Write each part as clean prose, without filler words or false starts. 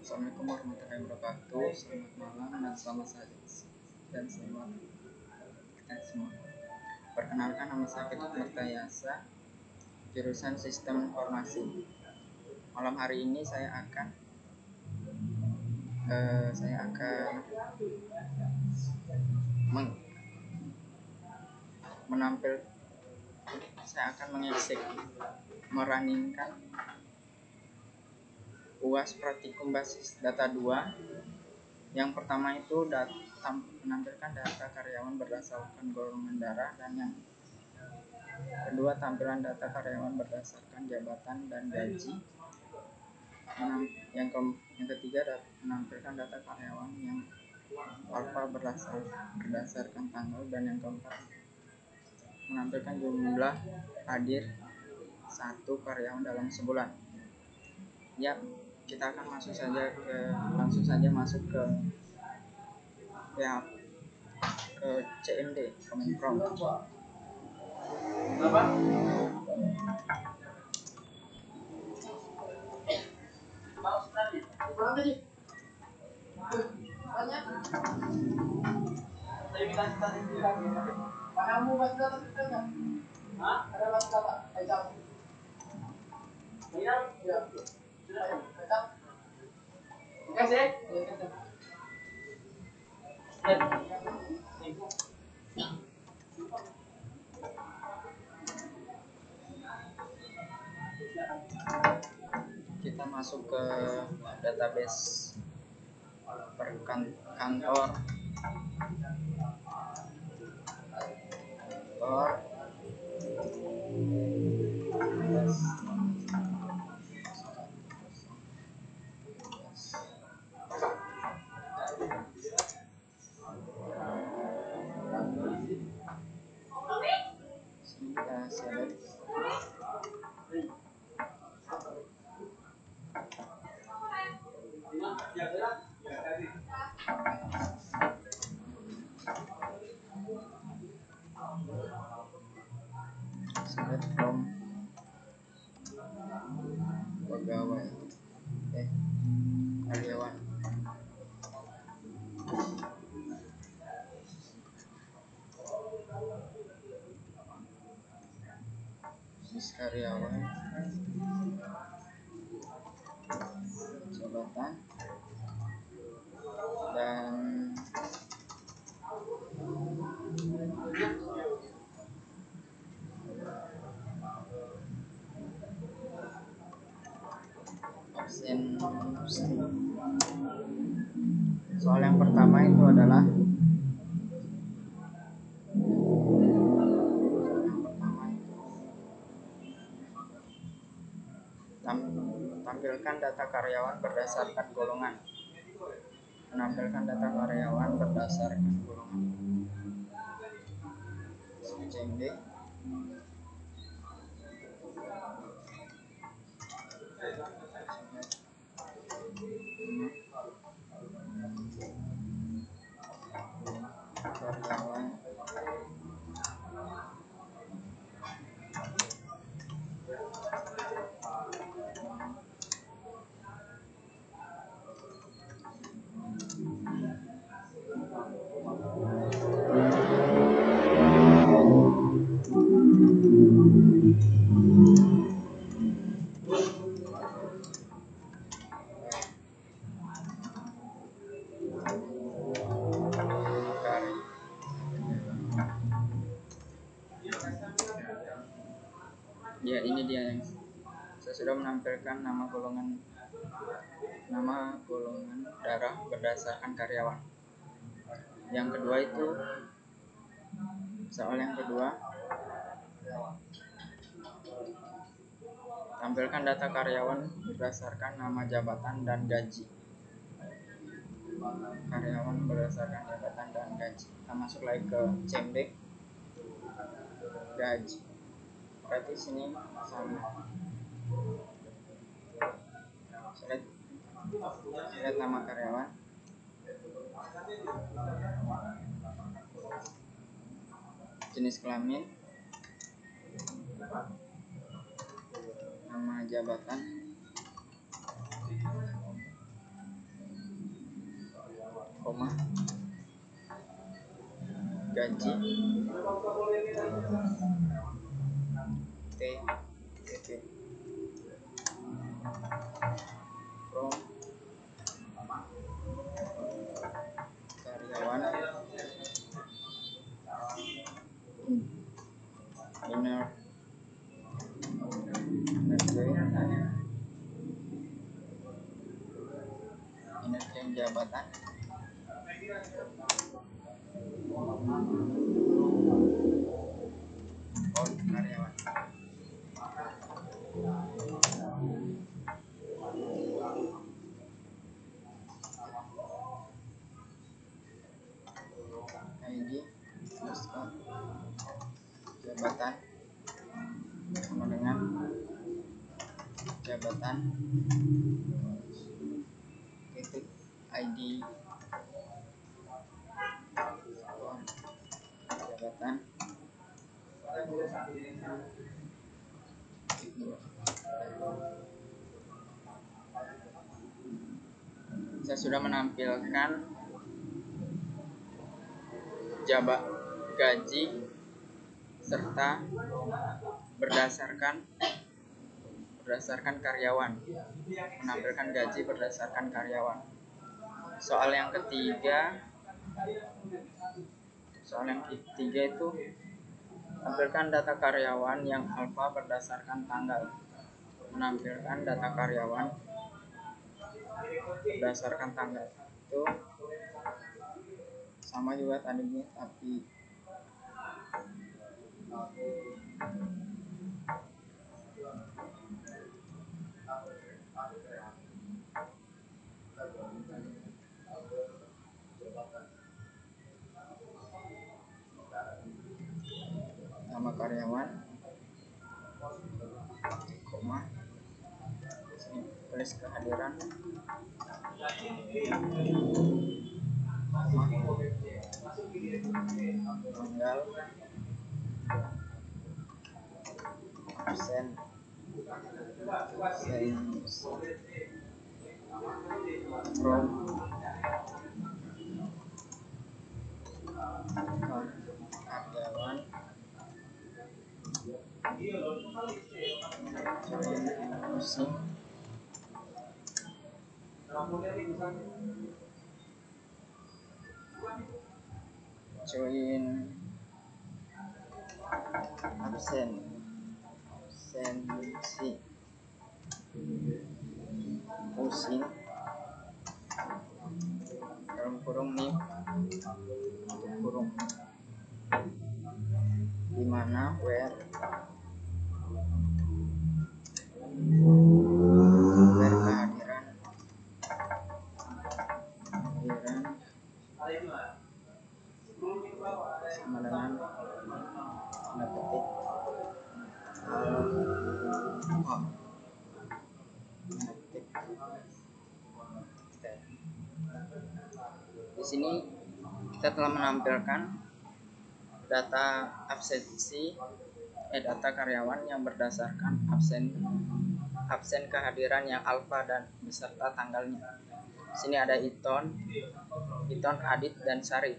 Assalamualaikum warahmatullahi wabarakatuh. Selamat malam dan selamat semua. Perkenalkan, nama saya Kedit Murtayasa, jurusan Sistem Informasi. Malam hari ini saya akan merunningkan UAS Praktikum Basis Data 2. Yang pertama itu menampilkan data karyawan berdasarkan golongan darah, dan yang kedua tampilan data karyawan berdasarkan jabatan dan gaji. Yang ketiga menampilkan data karyawan yang alfa berdasarkan tanggal, dan yang keempat menampilkan jumlah hadir satu karyawan dalam sebulan. Ya, kita akan langsung saja masuk ke CMD Kemenprom. Kita masuk ke database kantor. Select from pegawai karyawan. Karyawan, jabatan, dan absen. Soal yang pertama itu adalah tampilkan data karyawan berdasarkan golongan. Menampilkan data karyawan berdasarkan golongan. CMD. Karyawan ya, ini dia yang saya sudah menampilkan nama golongan darah berdasarkan karyawan. Yang kedua itu soal yang kedua, tampilkan data karyawan berdasarkan nama jabatan dan gaji. Karyawan berdasarkan jabatan dan gaji. Kita masuk lagi ke CMD gaji. Berarti sini sama. Select nama karyawan, jenis kelamin, nama jabatan, koma, gaji, T, TP, from karyawan, inner claim jabatan, karyawan. ID jabatan sama dengan jabatan titik ID jabatan saya sudah menampilkan gaji serta berdasarkan karyawan, menampilkan gaji berdasarkan karyawan. Soal yang ketiga itu tampilkan data karyawan yang alfa berdasarkan tanggal, menampilkan data karyawan berdasarkan tanggal. Itu sama juga tadinya, tapi nama karyawan, koma, tulis kehadiran, koma, tanggal, absen, from karyawan, pusing, join absensi, pusing, dalam kurung nih, kurung, dimana, where kehadiran sama dengan tanda petik di sini kita telah menampilkan data absensi, data karyawan yang berdasarkan absen kehadiran yang alfa dan beserta tanggalnya. Di sini ada Iton, Adit, dan Sari.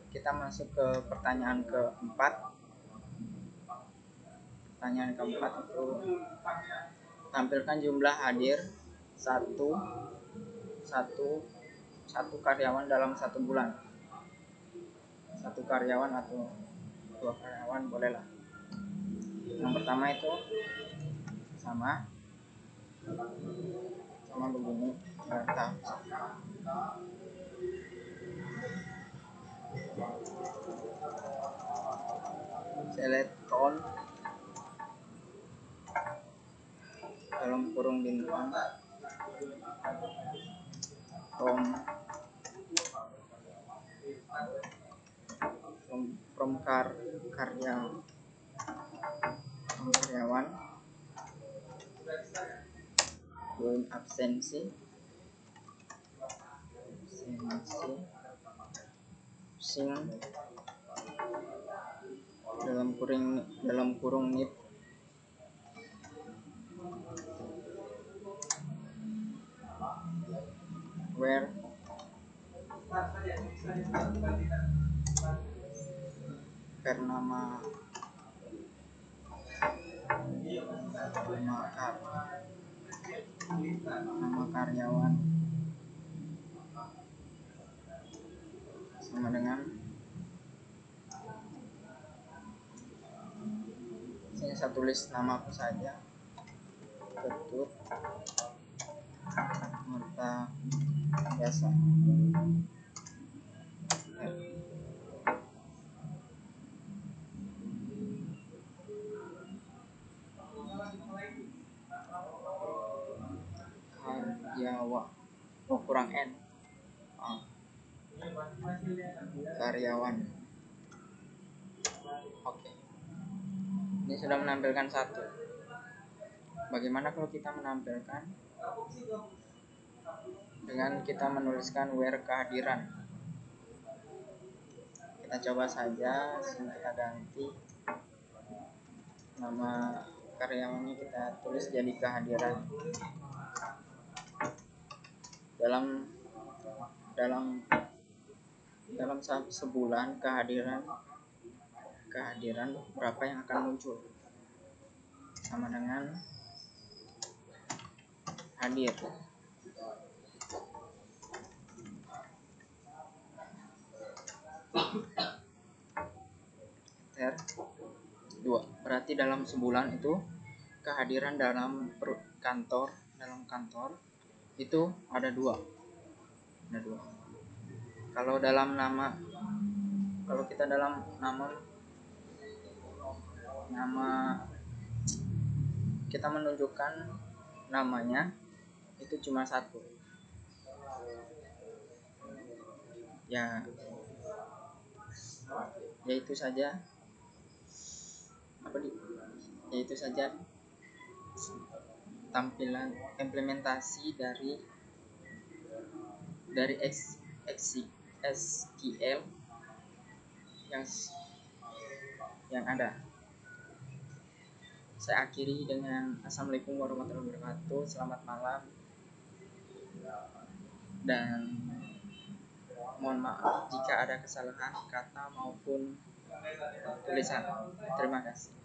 Kita masuk ke pertanyaan keempat. Pertanyaan keempat itu tampilkan jumlah hadir satu karyawan dalam 1 bulan. 1 karyawan atau 2 karyawan bolehlah. Yang pertama itu sama begini, data select count dalam kurung bintang from karyawan, join absensi, pusing, dalam kurung nip, where per nama karyawan sama dengan sini saya tulis namaku saja, Ketut Marta Biasa. Karyawan, oh kurang N, karyawan. Oke, ini sudah menampilkan satu. Bagaimana kalau kita menampilkan dengan kita menuliskan where kehadiran? Kita coba saja, kita ganti nama karyawannya, kita tulis jadi kehadiran. Dalam sebulan kehadiran berapa yang akan muncul, sama dengan hadir. Enter 2. Berarti dalam sebulan itu kehadiran dalam kantor itu ada dua. Kalau kita dalam nama kita menunjukkan namanya itu cuma satu, yaitu saja tampilan implementasi dari SQL yang ada. Saya akhiri dengan Assalamualaikum warahmatullahi wabarakatuh. Selamat malam dan mohon maaf jika ada kesalahan kata maupun tulisan. Terima kasih.